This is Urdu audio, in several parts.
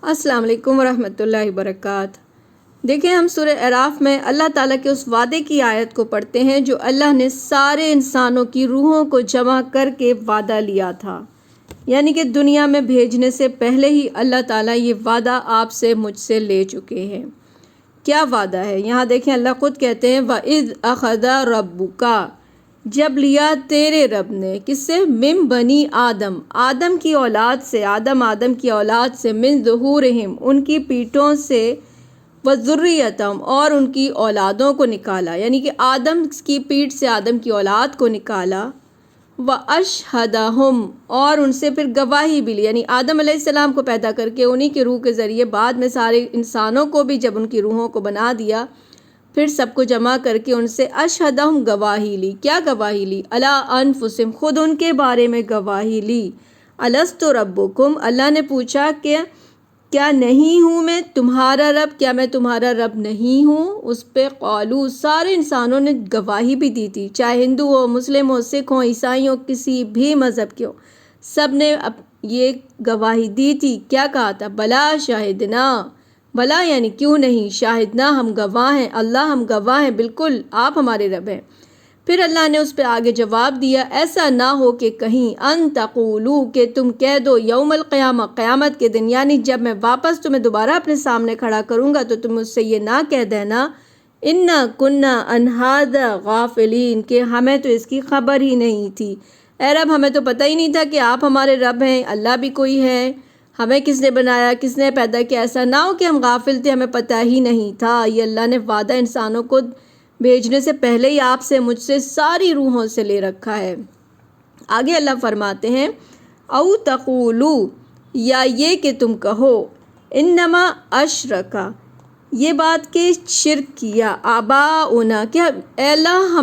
السلام علیکم ورحمۃ اللہ وبرکاتہ۔ دیکھیں، ہم سورہ اعراف میں اللہ تعالیٰ کے اس وعدے کی آیت کو پڑھتے ہیں جو اللہ نے سارے انسانوں کی روحوں کو جمع کر کے وعدہ لیا تھا، یعنی کہ دنیا میں بھیجنے سے پہلے ہی اللہ تعالیٰ یہ وعدہ آپ سے مجھ سے لے چکے ہیں۔ کیا وعدہ ہے؟ یہاں دیکھیں، اللہ خود کہتے ہیں وَإِذْ أَخَذَ رَبُّكَ، جب لیا تیرے رب نے، کس سے؟ من بنی آدم، آدم کی اولاد سے، آدم کی اولاد سے، من ظہورہم، ان کی پیٹھوں سے، وذریتہم، اور ان کی اولادوں کو نکالا، یعنی کہ آدم کی پیٹھ سے آدم کی اولاد کو نکالا، واشہدہم، اور ان سے پھر گواہی بھی لی، یعنی آدم علیہ السلام کو پیدا کر کے انہی کی روح کے ذریعے بعد میں سارے انسانوں کو بھی جب ان کی روحوں کو بنا دیا، پھر سب کو جمع کر کے ان سے اشہدہم، گواہی لی۔ کیا گواہی لی؟ علی انفسہم، خود ان کے بارے میں گواہی لی۔ الست ربکم، اللہ نے پوچھا کہ کیا نہیں ہوں میں تمہارا رب؟ کیا میں تمہارا رب نہیں ہوں؟ اس پہ قالو، سارے انسانوں نے گواہی بھی دی تھی، چاہے ہندو ہو، مسلم ہو، سکھ ہو، عیسائی ہو، کسی بھی مذہب کے ہو، سب نے یہ گواہی دی تھی۔ کیا کہا تھا؟ بلا شاہدنا، بلا یعنی کیوں نہیں، شاہدنا ہم گواہ ہیں، اللہ ہم گواہ ہیں، بالکل آپ ہمارے رب ہیں۔ پھر اللہ نے اس پہ آگے جواب دیا، ایسا نہ ہو کہ کہیں ان تقولو، کہ تم کہہ دو، یوم القیامہ، قیامت کے دن، یعنی جب میں واپس تمہیں دوبارہ اپنے سامنے کھڑا کروں گا تو تم مجھ سے یہ نہ کہہ دینا انا کننا عن ھذا غافلین، کہ ہمیں تو اس کی خبر ہی نہیں تھی، اے رب ہمیں تو پتہ ہی نہیں تھا کہ آپ ہمارے رب ہیں، اللہ بھی کوئی ہے، ہمیں کس نے بنایا، کس نے پیدا کیا، ایسا نہ ہو کہ ہم غافل تھے، ہمیں پتہ ہی نہیں تھا۔ یہ اللہ نے وعدہ انسانوں کو بھیجنے سے پہلے ہی آپ سے، مجھ سے، ساری روحوں سے لے رکھا ہے۔ آگے اللہ فرماتے ہیں او تقولو، یا یہ کہ تم کہو، انما اشرکا، یہ بات کہ شرک کیا، آباؤنا، کہ اے اللہ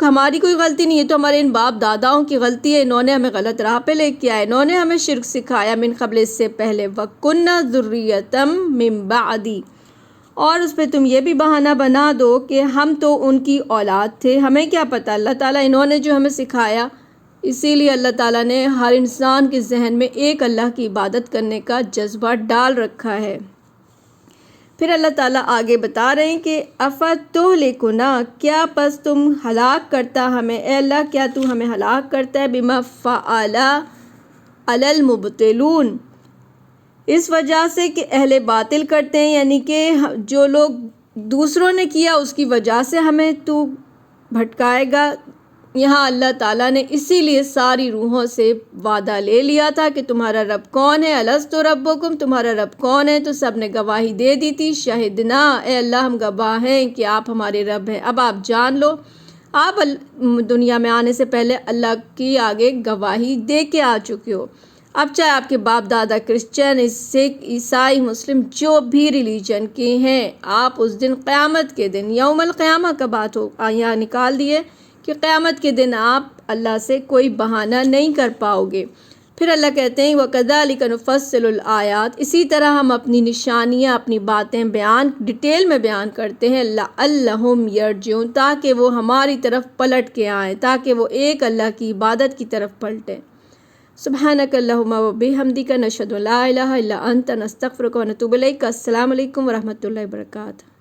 ہماری کوئی غلطی نہیں ہے، تو ہمارے ان باپ داداؤں کی غلطی ہے، انہوں نے ہمیں غلط راہ پہ لے کے آئے، انہوں نے ہمیں شرک سکھایا، من قبل، اس سے پہلے، وَكُنَّا ذُرِّيَّةً مِّن بَعْدِ، اور اس پہ تم یہ بھی بہانہ بنا دو کہ ہم تو ان کی اولاد تھے، ہمیں کیا پتہ، اللہ تعالیٰ انہوں نے جو ہمیں سکھایا۔ اسی لیے اللہ تعالیٰ نے ہر انسان کے ذہن میں ایک اللہ کی عبادت کرنے کا جذبہ ڈال رکھا ہے۔ پھر اللہ تعالیٰ آگے بتا رہے ہیں کہ افتہلکنا، کیا پس تم ہلاک کرتا ہمیں، اے اللہ کیا تو ہمیں ہلاک کرتا ہے، بما فعل علی المبطلون، اس وجہ سے کہ اہل باطل کرتے ہیں، یعنی کہ جو لوگ دوسروں نے کیا اس کی وجہ سے ہمیں تو بھٹکائے گا۔ یہاں اللہ تعالیٰ نے اسی لیے ساری روحوں سے وعدہ لے لیا تھا کہ تمہارا رب کون ہے، الست ربکم، تمہارا رب کون ہے، تو سب نے گواہی دے دی تھی، شہدنا، اے اللہ ہم گواہ ہیں کہ آپ ہمارے رب ہیں۔ اب آپ جان لو، آپ دنیا میں آنے سے پہلے اللہ کی آگے گواہی دے کے آ چکے ہو۔ اب چاہے آپ کے باپ دادا کرسچن، سکھ، عیسائی، مسلم، جو بھی ریلیجن کے ہیں، آپ اس دن، قیامت کے دن، یوم القیامہ کا بات ہو، یہاں نکال دیے کہ قیامت کے دن آپ اللہ سے کوئی بہانہ نہیں کر پاؤ گے۔ پھر اللہ کہتے ہیں وَكَذَلِكَ نُفَصِّلُ الْآيَاتِ، اسی طرح ہم اپنی نشانیاں، اپنی باتیں ڈیٹیل میں بیان کرتے ہیں، لَعَلَّهُمْ يَرْجِعُونَ، تاکہ وہ ہماری طرف پلٹ کے آئیں، تاکہ وہ ایک اللہ کی عبادت کی طرف پلٹیں۔ سبحانک اللہم وبحمدک، نشہد ان لا الہ الا انت، نستغفرک ونتوب الیک۔ السلام علیکم ورحمۃ اللہ وبرکاتہ۔